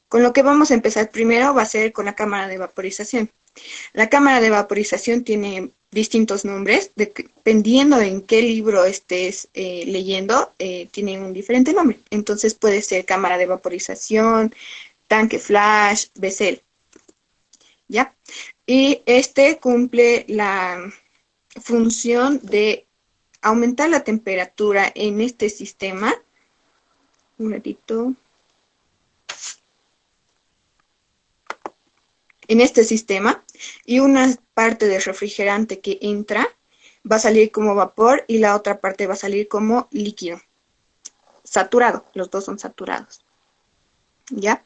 con lo que vamos a empezar primero va a ser con la cámara de vaporización. La cámara de vaporización tiene distintos nombres, dependiendo en qué libro estés leyendo, tiene un diferente nombre. Entonces puede ser cámara de vaporización, tanque flash, Bessel, ¿ya? Y este cumple la función de aumentar la temperatura en este sistema. Un ratito. En este sistema, y una parte del refrigerante que entra va a salir como vapor y la otra parte va a salir como líquido saturado. Los dos son saturados, ¿ya?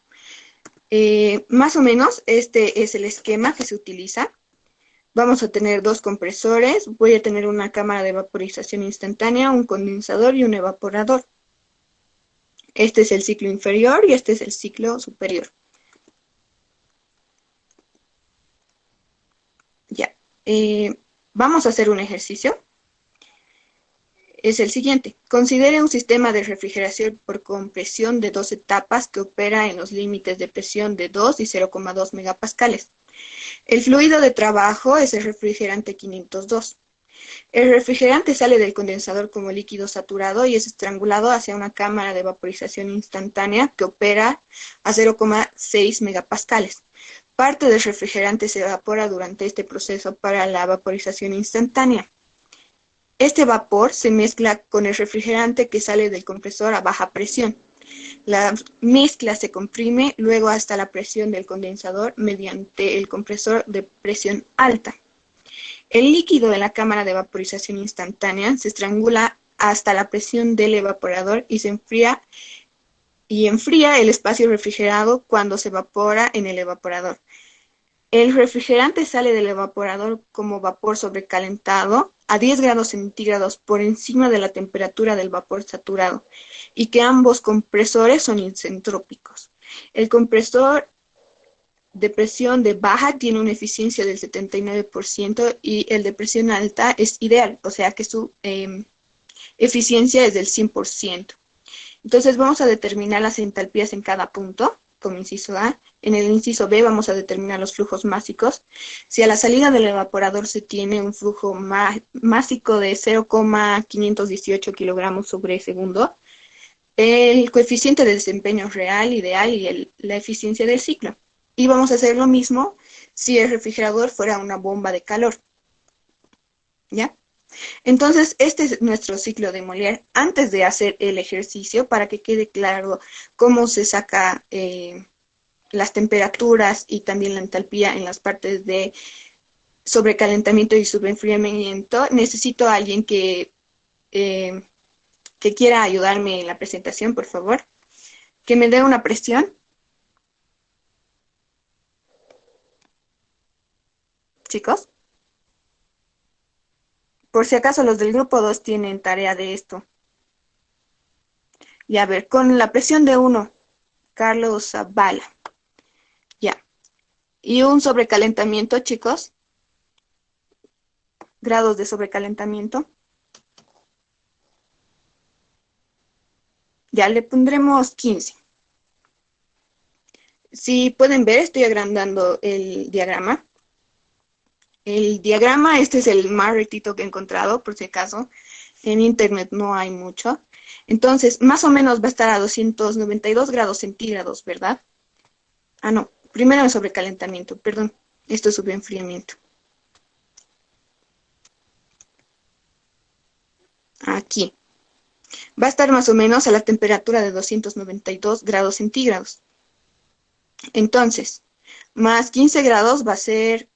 Más o menos este es el esquema que se utiliza. Vamos a tener dos compresores, voy a tener una cámara de vaporización instantánea, un condensador y un evaporador. Este es el ciclo inferior y este es el ciclo superior. Ya. Vamos a hacer un ejercicio. Es el siguiente. Considere un sistema de refrigeración por compresión de 2 etapas que opera en los límites de presión de 2 y 0,2 megapascales. El fluido de trabajo es el refrigerante 502. El refrigerante sale del condensador como líquido saturado y es estrangulado hacia una cámara de vaporización instantánea que opera a 0,6 megapascales. Parte del refrigerante se evapora durante este proceso para la vaporización instantánea. Este vapor se mezcla con el refrigerante que sale del compresor a baja presión. La mezcla se comprime luego hasta la presión del condensador mediante el compresor de presión alta. El líquido de la cámara de vaporización instantánea se estrangula hasta la presión del evaporador y se enfría el espacio refrigerado cuando se evapora en el evaporador. El refrigerante sale del evaporador como vapor sobrecalentado a 10 grados centígrados por encima de la temperatura del vapor saturado y que ambos compresores son isentrópicos. El compresor de presión de baja tiene una eficiencia del 79% y el de presión alta es ideal, o sea que su eficiencia es del 100%. Entonces vamos a determinar las entalpías en cada punto, como inciso A. En el inciso B vamos a determinar los flujos másicos. Si a la salida del evaporador se tiene un flujo másico de 0,518 kilogramos sobre segundo, el coeficiente de desempeño real, ideal y la eficiencia del ciclo. Y vamos a hacer lo mismo si el refrigerador fuera una bomba de calor, ¿ya? Entonces, este es nuestro ciclo de Molière antes de hacer el ejercicio para que quede claro cómo se saca las temperaturas y también la entalpía en las partes de sobrecalentamiento y subenfriamiento. Necesito a alguien que quiera ayudarme en la presentación, por favor. Que me dé una presión. Chicos. Por si acaso los del grupo 2 tienen tarea de esto. Y a ver, con la presión de 1, Carlos Zavala. Ya. Y un sobrecalentamiento, chicos. Grados de sobrecalentamiento. Ya le pondremos 15. Si pueden ver, estoy agrandando el diagrama. El diagrama, este es el más rectito que he encontrado, por si acaso. En internet no hay mucho. Entonces, más o menos va a estar a 292 grados centígrados, ¿verdad? Ah, no. Primero el sobrecalentamiento, perdón. Esto es subenfriamiento. Aquí. Va a estar más o menos a la temperatura de 292 grados centígrados. Entonces, más 15 grados va a ser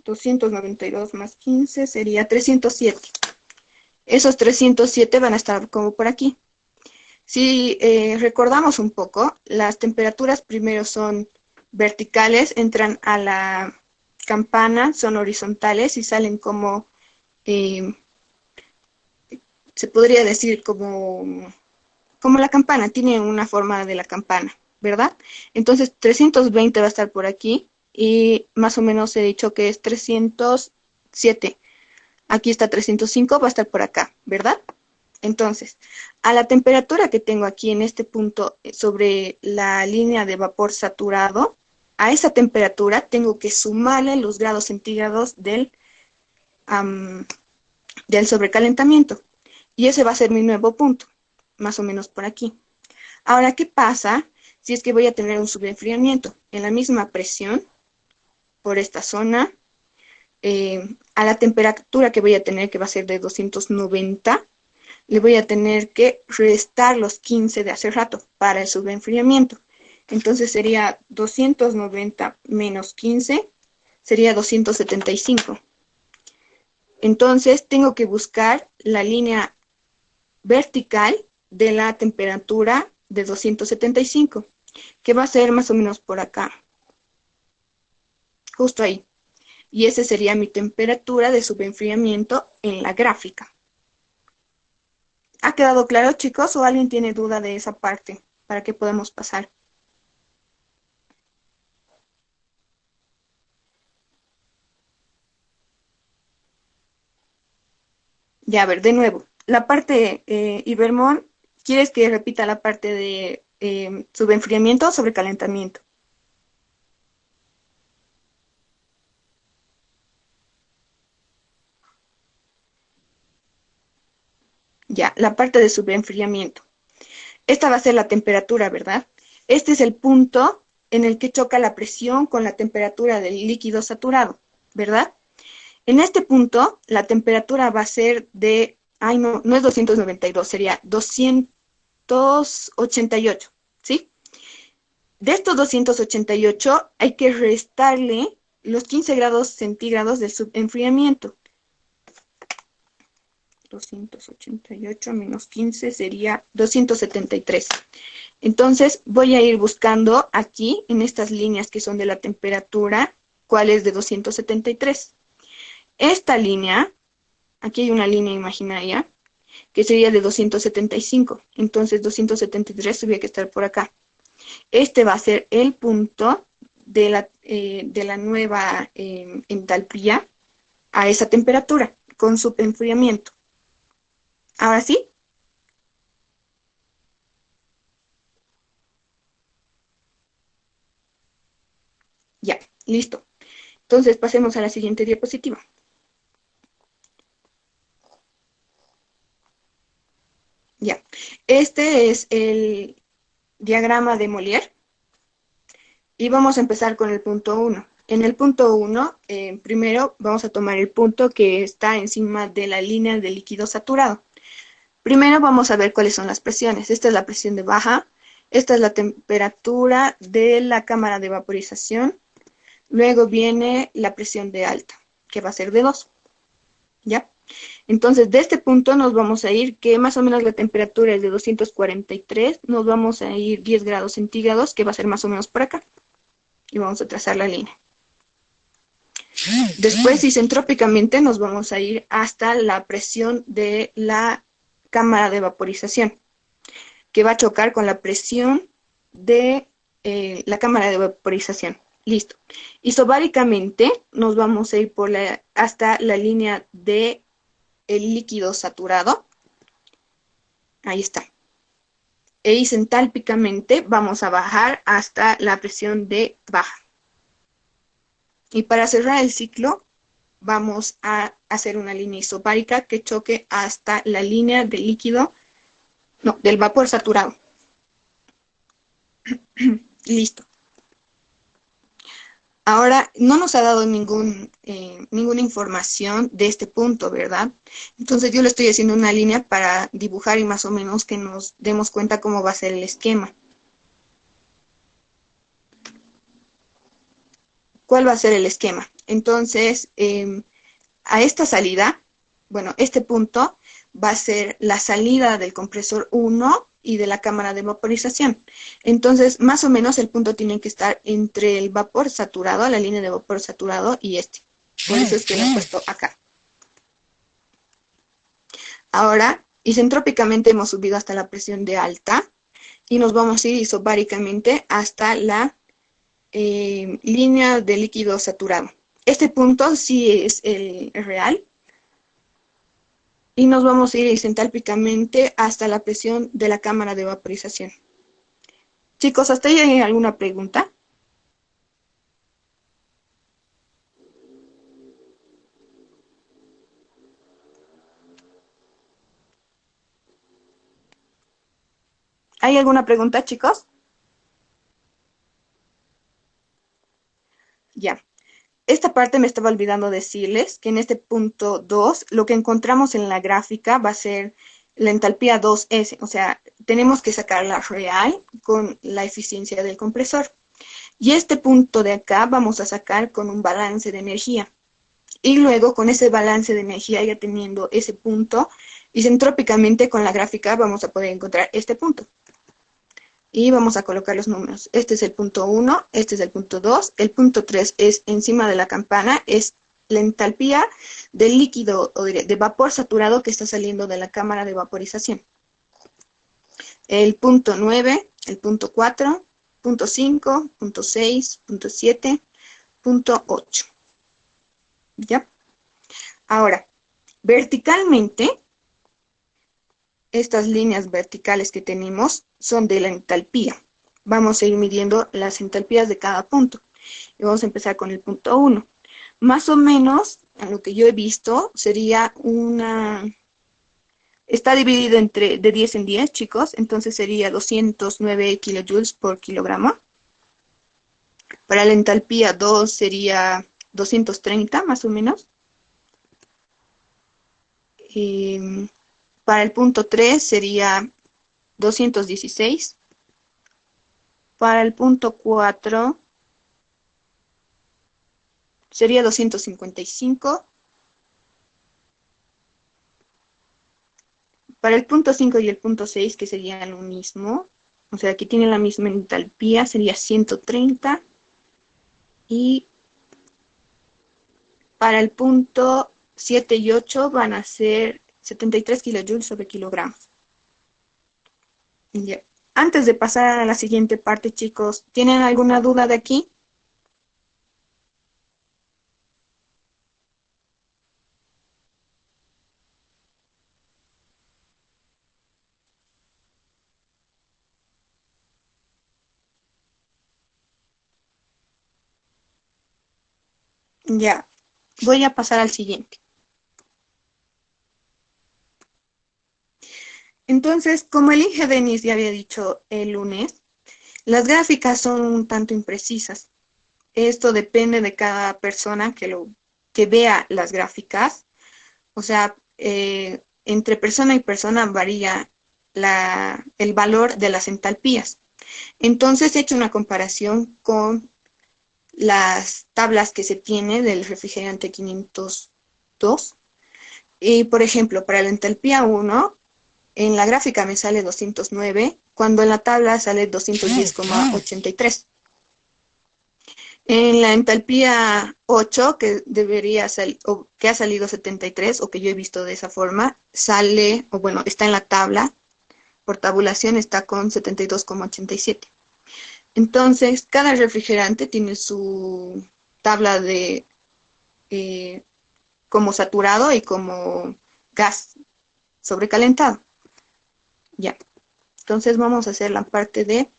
292 más 15 sería 307. Esos 307 van a estar como por aquí. Si recordamos un poco, las temperaturas primero son verticales, entran a la campana, son horizontales y salen como, se podría decir como la campana, tiene una forma de la campana, ¿verdad? Entonces 320 va a estar por aquí y más o menos he dicho que es 307. Aquí está 305, va a estar por acá, ¿verdad? Entonces, a la temperatura que tengo aquí en este punto sobre la línea de vapor saturado, a esa temperatura tengo que sumarle los grados centígrados del sobrecalentamiento. Y ese va a ser mi nuevo punto, más o menos por aquí. Ahora, ¿qué pasa si es que voy a tener un subenfriamiento? En la misma presión, por esta zona, a la temperatura que voy a tener, que va a ser de 290, le voy a tener que restar los 15 de hace rato para el subenfriamiento. Entonces sería 290 menos 15, sería 275. Entonces tengo que buscar la línea vertical de la temperatura de 275, que va a ser más o menos por acá, justo ahí. Y esa sería mi temperatura de subenfriamiento en la gráfica. ¿Ha quedado claro, chicos, o alguien tiene duda de esa parte para que podamos pasar? Ya, a ver, de nuevo. La parte, Ibermón, ¿quieres que repita la parte de subenfriamiento o sobrecalentamiento? Ya, la parte de subenfriamiento. Esta va a ser la temperatura, ¿verdad? Este es el punto en el que choca la presión con la temperatura del líquido saturado, ¿verdad? En este punto, la temperatura va a ser de, ay no, no es 292, sería 288, ¿sí? De estos 288 hay que restarle los 15 grados centígrados del subenfriamiento. 288 menos 15 sería 273. Entonces voy a ir buscando aquí, en estas líneas que son de la temperatura, cuál es de 273. Esta línea, aquí hay una línea imaginaria, que sería de 275. Entonces 273 tendría que estar por acá. Este va a ser el punto de la nueva entalpía a esa temperatura, con su enfriamiento. Ahora sí, ya, listo. Entonces pasemos a la siguiente diapositiva. Ya, este es el diagrama de Molière y vamos a empezar con el punto 1. En el punto 1, primero vamos a tomar el punto que está encima de la línea de líquido saturado. Primero vamos a ver cuáles son las presiones. Esta es la presión de baja, esta es la temperatura de la cámara de vaporización, luego viene la presión de alta, que va a ser de 2, ¿ya? Entonces, de este punto nos vamos a ir, que más o menos la temperatura es de 243, nos vamos a ir 10 grados centígrados, que va a ser más o menos por acá, y vamos a trazar la línea. Después, isentrópicamente, nos vamos a ir hasta la presión de la cámara de vaporización, que va a chocar con la presión de la cámara de vaporización. Listo. Isobáricamente nos vamos a ir hasta la línea de el líquido saturado. Ahí está. E isentálpicamente vamos a bajar hasta la presión de baja. Y para cerrar el ciclo, vamos a hacer una línea isobárica que choque hasta la línea del líquido, no, del vapor saturado. Listo. Ahora, no nos ha dado ninguna información de este punto, ¿verdad? Entonces yo le estoy haciendo una línea para dibujar y más o menos que nos demos cuenta cómo va a ser el esquema. ¿Cuál va a ser el esquema? Entonces, a esta salida, bueno, este punto va a ser la salida del compresor 1 y de la cámara de vaporización. Entonces, más o menos el punto tiene que estar entre el vapor saturado, la línea de vapor saturado y este. Por eso es que lo he puesto acá. Ahora, isentrópicamente hemos subido hasta la presión de alta y nos vamos a ir isobáricamente hasta la línea de líquido saturado. Este punto sí es el real. y nos vamos a ir isentálpicamente hasta la presión de la cámara de vaporización. Chicos, ¿hasta ahí hay alguna pregunta? ¿Hay alguna pregunta, chicos? Ya. Esta parte me estaba olvidando decirles que en este punto 2, lo que encontramos en la gráfica va a ser la entalpía 2S, o sea, tenemos que sacar la real con la eficiencia del compresor. Y este punto de acá vamos a sacar con un balance de energía. Y luego con ese balance de energía, ya teniendo ese punto, isentrópicamente con la gráfica vamos a poder encontrar este punto. Y vamos a colocar los números. Este es el punto 1, este es el punto 2, el punto 3 es encima de la campana, es la entalpía del líquido o de vapor saturado que está saliendo de la cámara de vaporización. El punto 9, el punto 4, punto 5, punto 6, punto 7, punto 8. ¿Ya? Ahora, verticalmente, estas líneas verticales que tenemos son de la entalpía. Vamos a ir midiendo las entalpías de cada punto. Y vamos a empezar con el punto 1. Más o menos, a lo que yo he visto, sería una... Está dividido entre de 10 en 10, chicos. Entonces sería 209 kilojoules por kilogramo. Para la entalpía 2 sería 230, más o menos. Para el punto 3 sería 216. Para el punto 4 sería 255. Para el punto 5 y el punto 6, que serían lo mismo, o sea, aquí tienen la misma entalpía, sería 130. Y para el punto 7 y 8 van a ser 73 kilojoules sobre kilogramos. Ya. Antes de pasar a la siguiente parte, chicos, ¿tienen alguna duda de aquí? Ya, voy a pasar al siguiente. Entonces, como el Inge Denis ya había dicho el lunes, las gráficas son un tanto imprecisas. Esto depende de cada persona que vea las gráficas. O sea, entre persona y persona varía el valor de las entalpías. Entonces he hecho una comparación con las tablas que se tiene del refrigerante 502. Y, por ejemplo, para la entalpía 1, en la gráfica me sale 209, cuando en la tabla sale 210,83. En la entalpía 8, que debería salir, o que ha salido 73, o que yo he visto de esa forma, sale, o bueno, está en la tabla, por tabulación está con 72,87. Entonces, cada refrigerante tiene su tabla de como saturado y como gas sobrecalentado. Ya. Entonces vamos a hacer la parte de...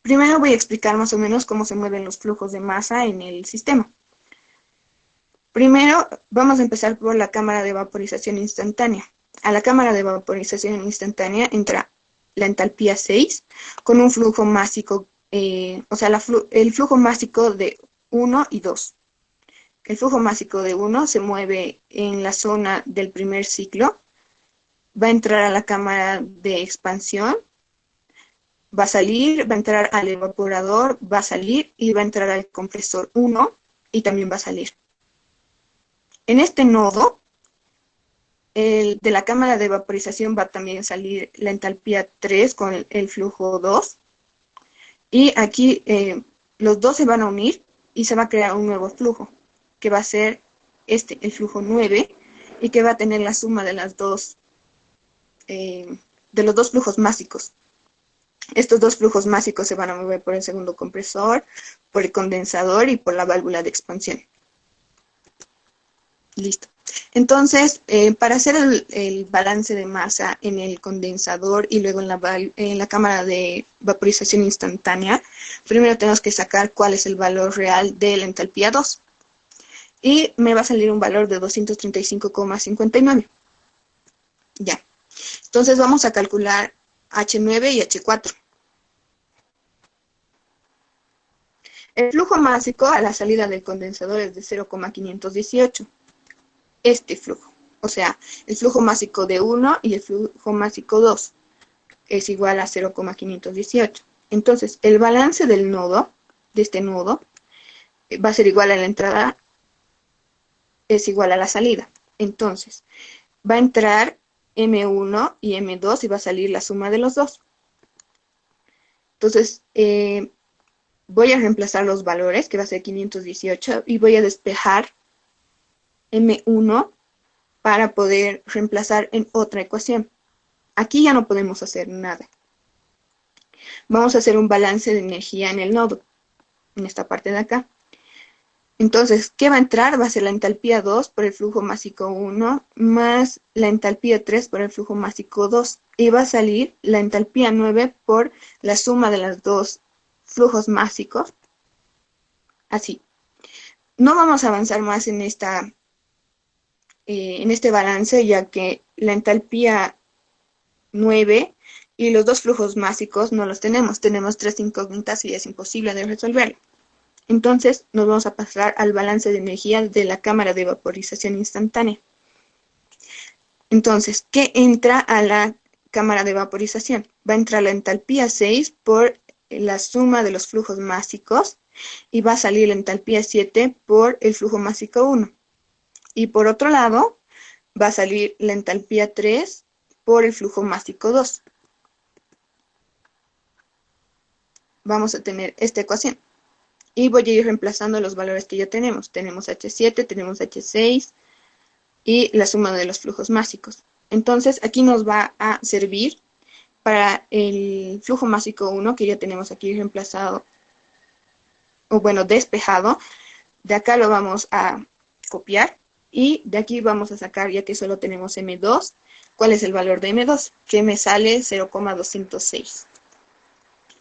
Primero voy a explicar más o menos cómo se mueven los flujos de masa en el sistema. Primero vamos a empezar por la cámara de vaporización instantánea. A la cámara de vaporización instantánea entra la entalpía 6 con un flujo másico, o sea, el flujo másico de 1 y 2. El flujo másico de 1 se mueve en la zona del primer ciclo, va a entrar a la cámara de expansión, va a salir, va a entrar al evaporador, va a salir y va a entrar al compresor 1 y también va a salir. En este nodo, de la cámara de vaporización va a también salir la entalpía 3 con el flujo 2. Y aquí los dos se van a unir y se va a crear un nuevo flujo, que va a ser el flujo 9, y que va a tener la suma de los dos flujos másicos. Estos dos flujos másicos se van a mover por el segundo compresor, por el condensador y por la válvula de expansión. Listo. Entonces, para hacer el balance de masa en el condensador y luego en la cámara de vaporización instantánea, primero tenemos que sacar cuál es el valor real de la entalpía 2. Y me va a salir un valor de 235,59. Ya. Entonces vamos a calcular H9 y H4. El flujo másico a la salida del condensador es de 0,518. Este flujo, o sea, el flujo másico de 1 y el flujo másico 2 es igual a 0,518. Entonces, el balance del nodo, de este nodo, va a ser igual a la entrada, es igual a la salida. Entonces, va a entrar M1 y M2 y va a salir la suma de los dos. Entonces, voy a reemplazar los valores, que va a ser 518, y voy a despejar M1 para poder reemplazar en otra ecuación. Aquí ya no podemos hacer nada. Vamos a hacer un balance de energía en el nodo, en esta parte de acá. Entonces, ¿qué va a entrar? Va a ser la entalpía 2 por el flujo másico 1 más la entalpía 3 por el flujo másico 2. Y va a salir la entalpía 9 por la suma de los dos flujos másicos. Así. No vamos a avanzar más en este balance, ya que la entalpía 9 y los dos flujos másicos no los tenemos. Tenemos tres incógnitas y es imposible de resolver. Entonces, nos vamos a pasar al balance de energía de la cámara de vaporización instantánea. Entonces, ¿qué entra a la cámara de vaporización? Va a entrar la entalpía 6 por la suma de los flujos másicos y va a salir la entalpía 7 por el flujo másico 1. Y por otro lado, va a salir la entalpía 3 por el flujo másico 2. Vamos a tener esta ecuación. Y voy a ir reemplazando los valores que ya tenemos. Tenemos H7, tenemos H6 y la suma de los flujos másicos. Entonces, aquí nos va a servir para el flujo másico 1, que ya tenemos aquí reemplazado, o bueno, despejado. De acá lo vamos a copiar y de aquí vamos a sacar, ya que solo tenemos M2, ¿cuál es el valor de M2? Que me sale 0,206.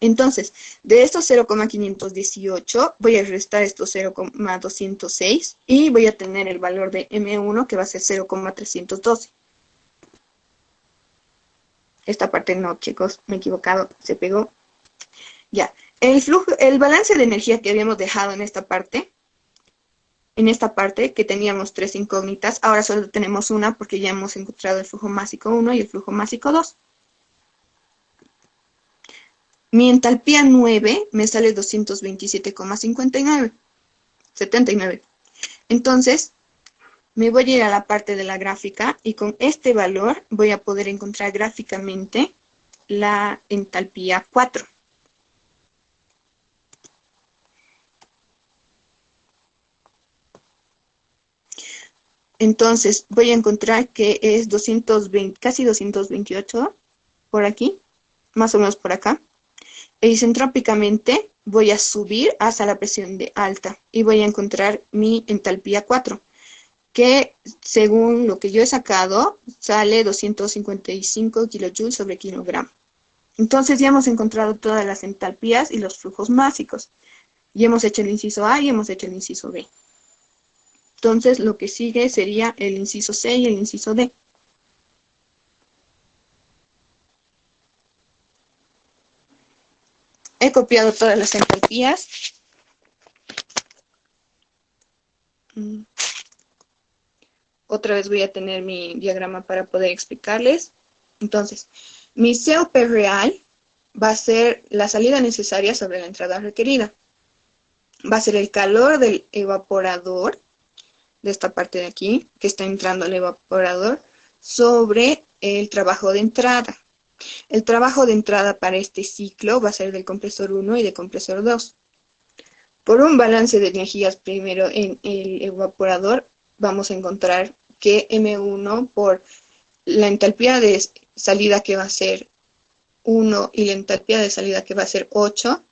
Entonces, de estos 0,518 voy a restar estos 0,206 y voy a tener el valor de M1 que va a ser 0,312. Esta parte no, chicos, me he equivocado, se pegó. Ya, el balance de energía que habíamos dejado en esta parte que teníamos tres incógnitas, ahora solo tenemos una porque ya hemos encontrado el flujo másico 1 y el flujo másico 2. Mi entalpía 9 me sale 227,79. Entonces, me voy a ir a la parte de la gráfica y con este valor voy a poder encontrar gráficamente la entalpía 4. Entonces, voy a encontrar que es 220, casi 228 por aquí, más o menos por acá. E isentrópicamente voy a subir hasta la presión de alta y voy a encontrar mi entalpía 4, que según lo que yo he sacado sale 255 kilojoules sobre kilogramo. Entonces ya hemos encontrado todas las entalpías y los flujos másicos. Y hemos hecho el inciso A y hemos hecho el inciso B. Entonces lo que sigue sería el inciso C y el inciso D. He copiado todas las entalpías. Otra vez voy a tener mi diagrama para poder explicarles. Entonces, mi COP real va a ser la salida necesaria sobre la entrada requerida. Va a ser el calor del evaporador, de esta parte de aquí, que está entrando al evaporador, sobre el trabajo de entrada. El trabajo de entrada para este ciclo va a ser del compresor 1 y del compresor 2. Por un balance de energías primero en el evaporador, vamos a encontrar que M1 por la entalpía de salida que va a ser 1 y la entalpía de salida que va a ser 8,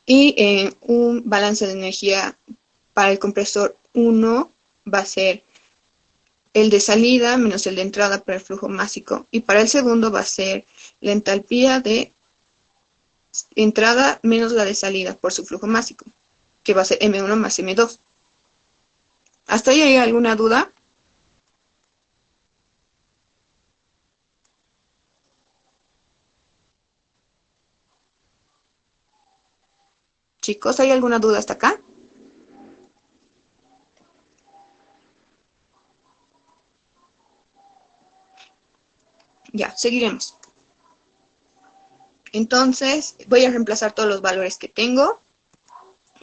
y un balance de energía para el compresor 1 va a ser el de salida menos el de entrada para el flujo másico. Y para el segundo va a ser la entalpía de entrada menos la de salida por su flujo másico, que va a ser M1 más M2. ¿Hasta ahí hay alguna duda? Chicos, ¿hay alguna duda hasta acá? Ya, seguiremos. Entonces, voy a reemplazar todos los valores que tengo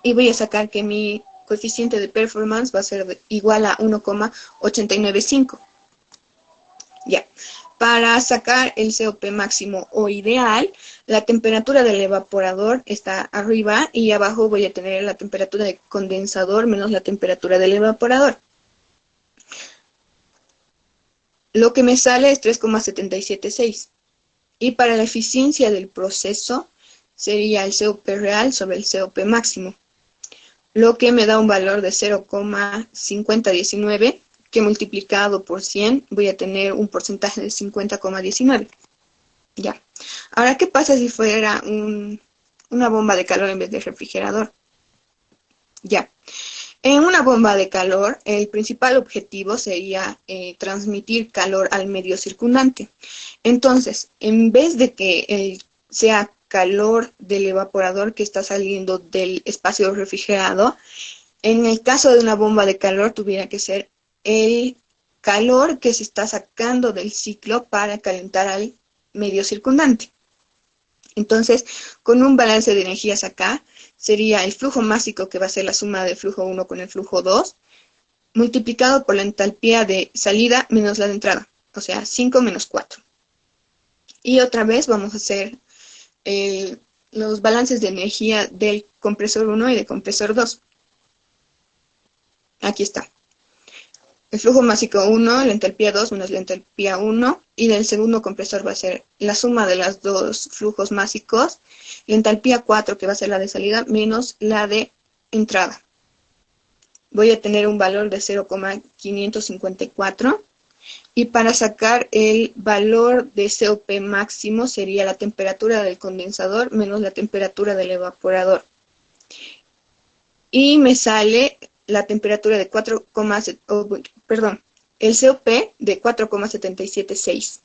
y voy a sacar que mi coeficiente de performance va a ser igual a 1,895. Ya. Para sacar el COP máximo o ideal, la temperatura del evaporador está arriba y abajo voy a tener la temperatura del condensador menos la temperatura del evaporador. Lo que me sale es 3,776. Y para la eficiencia del proceso sería el COP real sobre el COP máximo, lo que me da un valor de 0,5019, que multiplicado por 100 voy a tener un porcentaje de 50,19. Ya. Ahora, ¿qué pasa si fuera una bomba de calor en vez de refrigerador? Ya. En una bomba de calor, el principal objetivo sería transmitir calor al medio circundante. Entonces, en vez de que sea calor del evaporador que está saliendo del espacio refrigerado, en el caso de una bomba de calor tuviera que ser el calor que se está sacando del ciclo para calentar al medio circundante. Entonces, con un balance de energías acá, sería el flujo másico, que va a ser la suma del flujo 1 con el flujo 2, multiplicado por la entalpía de salida menos la de entrada, o sea, 5 menos 4. Y otra vez vamos a hacer los balances de energía del compresor 1 y del compresor 2. Aquí está. El flujo másico 1, la entalpía 2 menos la entalpía 1, y del segundo compresor va a ser la suma de los dos flujos másicos, la entalpía 4, que va a ser la de salida, menos la de entrada. Voy a tener un valor de 0,554, y para sacar el valor de COP máximo sería la temperatura del condensador menos la temperatura del evaporador. Y me sale la temperatura de el COP de 4,776.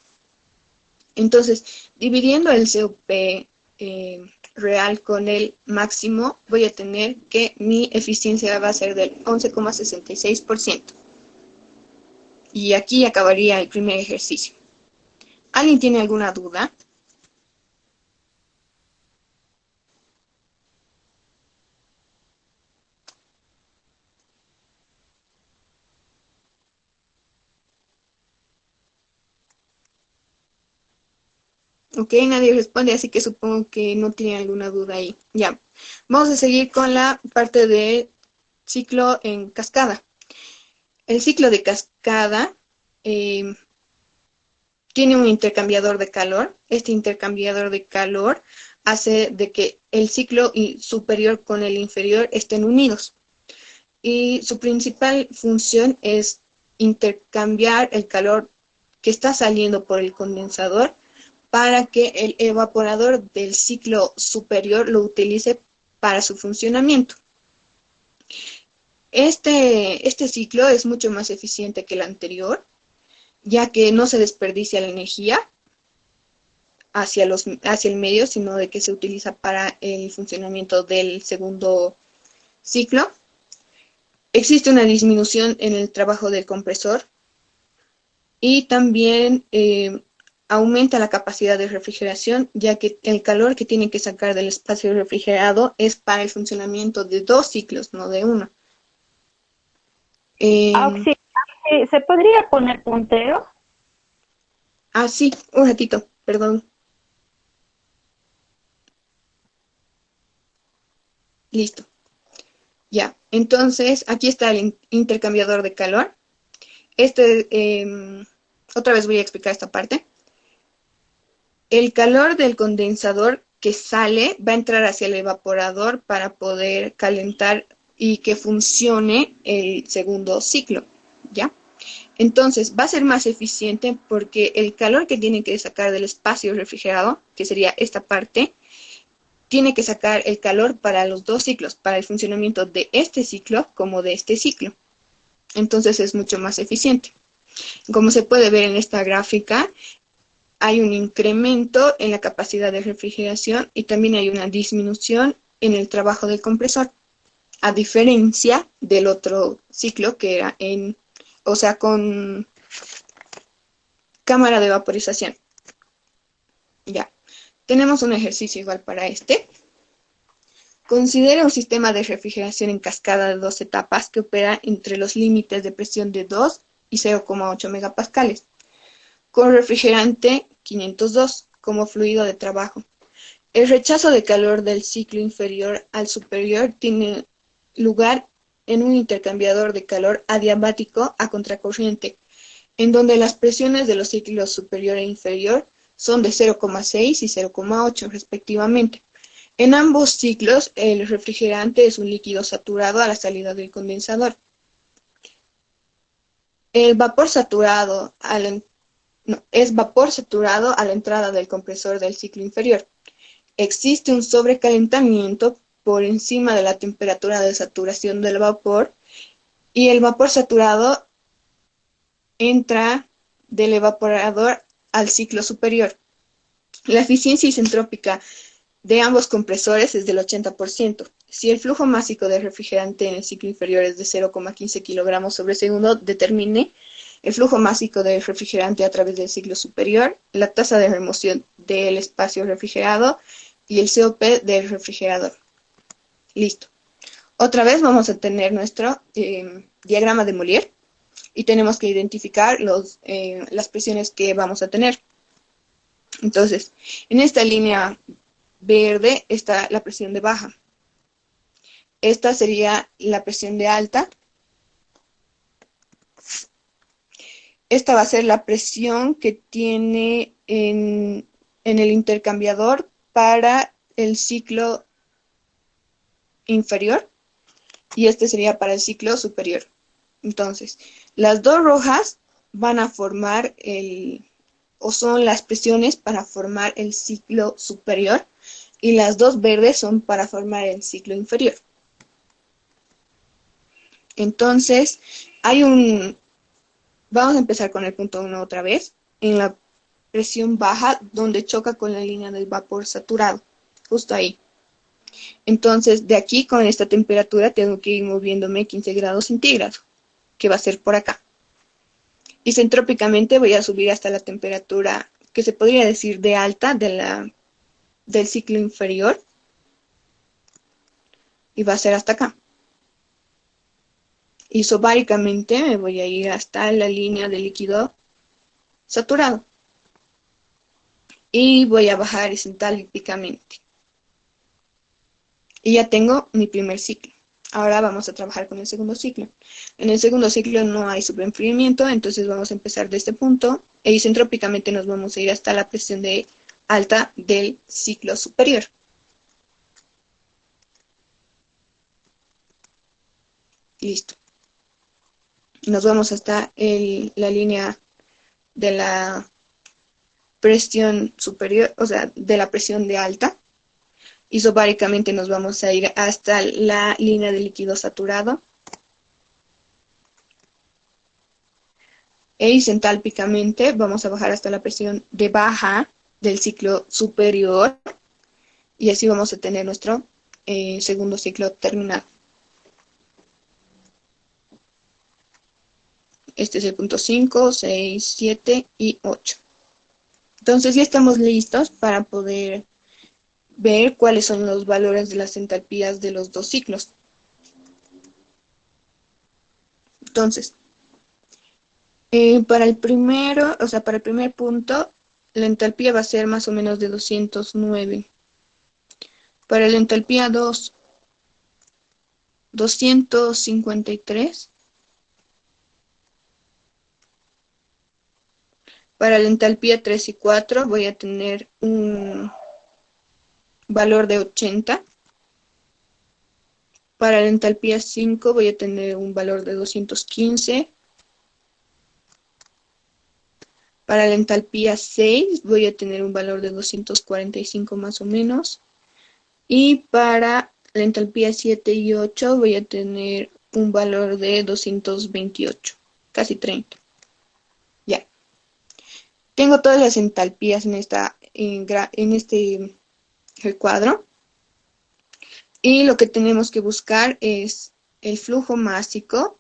Entonces, dividiendo el COP real con el máximo, voy a tener que mi eficiencia va a ser del 11,66%. Y aquí acabaría el primer ejercicio. ¿Alguien tiene alguna duda? Ok, nadie responde, así que supongo que no tiene alguna duda ahí. Ya, vamos a seguir con la parte de ciclo en cascada. El ciclo de cascada tiene un intercambiador de calor. Este intercambiador de calor hace de que el ciclo superior con el inferior estén unidos. Y su principal función es intercambiar el calor que está saliendo por el condensador para que el evaporador del ciclo superior lo utilice para su funcionamiento. Este ciclo es mucho más eficiente que el anterior, ya que no se desperdicia la energía hacia el medio, sino de que se utiliza para el funcionamiento del segundo ciclo. Existe una disminución en el trabajo del compresor y también aumenta la capacidad de refrigeración, ya que el calor que tiene que sacar del espacio refrigerado es para el funcionamiento de dos ciclos, no de uno. ¿Se podría poner puntero? Sí, un ratito, perdón. Listo. Ya, entonces aquí está el intercambiador de calor. Otra vez voy a explicar esta parte. El calor del condensador que sale va a entrar hacia el evaporador para poder calentar y que funcione el segundo ciclo, ¿ya? Entonces, va a ser más eficiente porque el calor que tiene que sacar del espacio refrigerado, que sería esta parte, tiene que sacar el calor para los dos ciclos, para el funcionamiento de este ciclo como de este ciclo. Entonces es mucho más eficiente. Como se puede ver en esta gráfica, hay un incremento en la capacidad de refrigeración y también hay una disminución en el trabajo del compresor, a diferencia del otro ciclo que era con cámara de vaporización. Ya, tenemos un ejercicio igual para este. Considera un sistema de refrigeración en cascada de 2 etapas que opera entre los límites de presión de 2 y 0,8 megapascales, con refrigerante 502 como fluido de trabajo. El rechazo de calor del ciclo inferior al superior tiene lugar en un intercambiador de calor adiabático a contracorriente, en donde las presiones de los ciclos superior e inferior son de 0,6 y 0,8 respectivamente. En ambos ciclos, el refrigerante es un líquido saturado a la salida del condensador. El vapor saturado es vapor saturado a la entrada del compresor del ciclo inferior. Existe un sobrecalentamiento por encima de la temperatura de saturación del vapor y el vapor saturado entra del evaporador al ciclo superior. La eficiencia isentrópica de ambos compresores es del 80%. Si el flujo másico de refrigerante en el ciclo inferior es de 0,15 kilogramos sobre segundo, determine el flujo másico de refrigerante a través del ciclo superior, la tasa de remoción del espacio refrigerado y el COP del refrigerador. Listo. Otra vez vamos a tener nuestro diagrama de Molière y tenemos que identificar las presiones que vamos a tener. Entonces, en esta línea verde está la presión de baja. Esta sería la presión de alta. Esta va a ser la presión que tiene en el intercambiador para el ciclo inferior y este sería para el ciclo superior. Entonces, las dos rojas van a formar o son las presiones para formar el ciclo superior y las dos verdes son para formar el ciclo inferior. Entonces, vamos a empezar con el punto 1 otra vez, en la presión baja donde choca con la línea del vapor saturado, justo ahí. Entonces, de aquí con esta temperatura tengo que ir moviéndome 15 grados centígrados, que va a ser por acá. Isentrópicamente voy a subir hasta la temperatura que se podría decir de alta del ciclo inferior y va a ser hasta acá. Isobáricamente me voy a ir hasta la línea de líquido saturado y voy a bajar isentálpicamente. Y ya tengo mi primer ciclo. Ahora vamos a trabajar con el segundo ciclo. En el segundo ciclo no hay superenfriamiento, entonces vamos a empezar de este punto e isentrópicamente nos vamos a ir hasta la presión de alta del ciclo superior. Listo. Nos vamos hasta la línea de la presión superior, o sea, de la presión de alta. Isobáricamente nos vamos a ir hasta la línea de líquido saturado. E isentálpicamente vamos a bajar hasta la presión de baja del ciclo superior. Y así vamos a tener nuestro segundo ciclo terminado. Este es el punto 5, 6, 7 y 8. Entonces ya estamos listos para poder ver cuáles son los valores de las entalpías de los dos ciclos. Entonces, para el primer punto, la entalpía va a ser más o menos de 209. Para la entalpía 2, 253. Para la entalpía 3 y 4 voy a tener un valor de 80. Para la entalpía 5 voy a tener un valor de 215. Para la entalpía 6 voy a tener un valor de 245 más o menos. Y para la entalpía 7 y 8 voy a tener un valor de 228, casi 30. Ya. Tengo todas las entalpías en este recuadro. Y lo que tenemos que buscar es el flujo másico.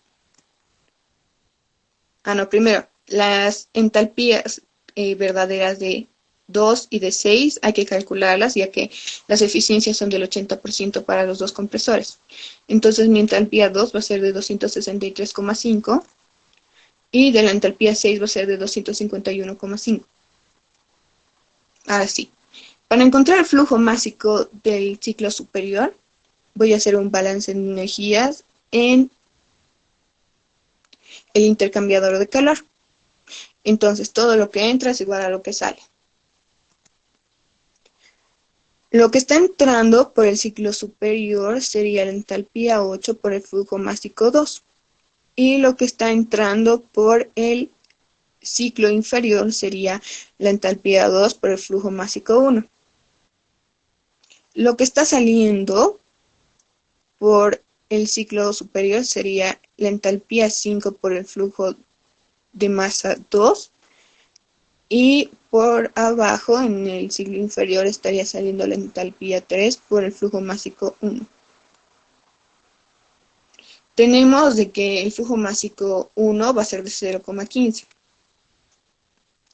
Primero, las entalpías verdaderas de 2 y de 6 hay que calcularlas, ya que las eficiencias son del 80% para los dos compresores. Entonces mi entalpía 2 va a ser de 263,5 y de la entalpía 6 va a ser de 251,5. Ahora sí, para encontrar el flujo másico del ciclo superior, voy a hacer un balance de energías en el intercambiador de calor. Entonces todo lo que entra es igual a lo que sale. Lo que está entrando por el ciclo superior sería la entalpía 8 por el flujo másico 2. Y lo que está entrando por el ciclo inferior sería la entalpía 2 por el flujo másico 1. Lo que está saliendo por el ciclo superior sería la entalpía 5 por el flujo de masa 2. Y por abajo, en el ciclo inferior, estaría saliendo la entalpía 3 por el flujo másico 1. Tenemos de que el flujo másico 1 va a ser de 0,15.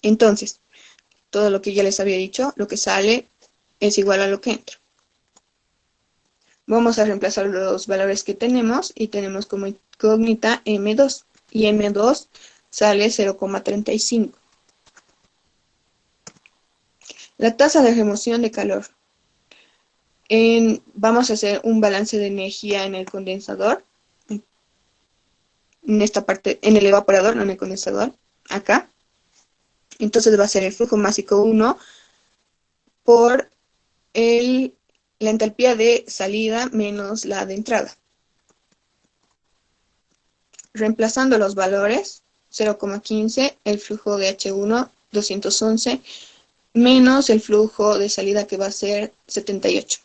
Entonces, todo lo que ya les había dicho, lo que sale es igual a lo que entra. Vamos a reemplazar los valores que tenemos y tenemos como incógnita M2. Y M2 sale 0,35. La tasa de remoción de calor. Vamos a hacer un balance de energía en el condensador. En esta parte, en el evaporador, no en el condensador. Acá. Entonces va a ser el flujo másico 1 por la entalpía de salida menos la de entrada. Reemplazando los valores, 0,15, el flujo de H1, 211, menos el flujo de salida que va a ser 78.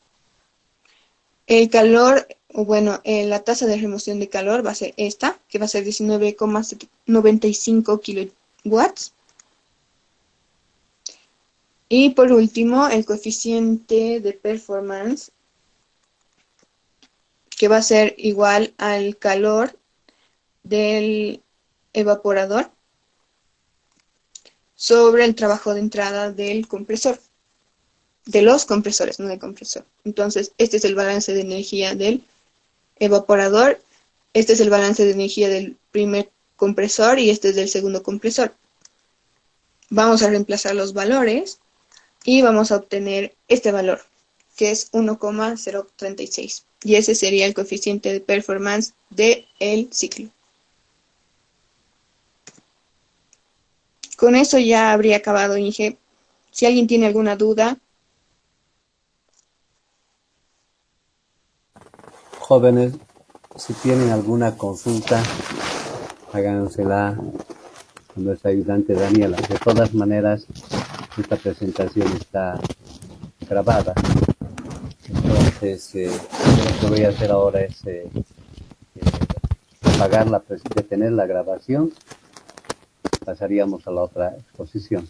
El calor, la tasa de remoción de calor va a ser esta, que va a ser 19,95 kilowatts. Y por último, el coeficiente de performance, que va a ser igual al calor del evaporador sobre el trabajo de entrada del compresor, de los compresores, no del compresor. Entonces, este es el balance de energía del evaporador, este es el balance de energía del primer compresor y este es del segundo compresor. Vamos a reemplazar los valores y vamos a obtener este valor, que es 1,036. Y ese sería el coeficiente de performance del ciclo. Con eso ya habría acabado, Inge. Si alguien tiene alguna duda. Jóvenes, si tienen alguna consulta, hágansela con nuestra ayudante Daniela. De todas maneras, esta presentación está grabada. Entonces, lo que voy a hacer ahora es detener la grabación. Pasaríamos a la otra exposición.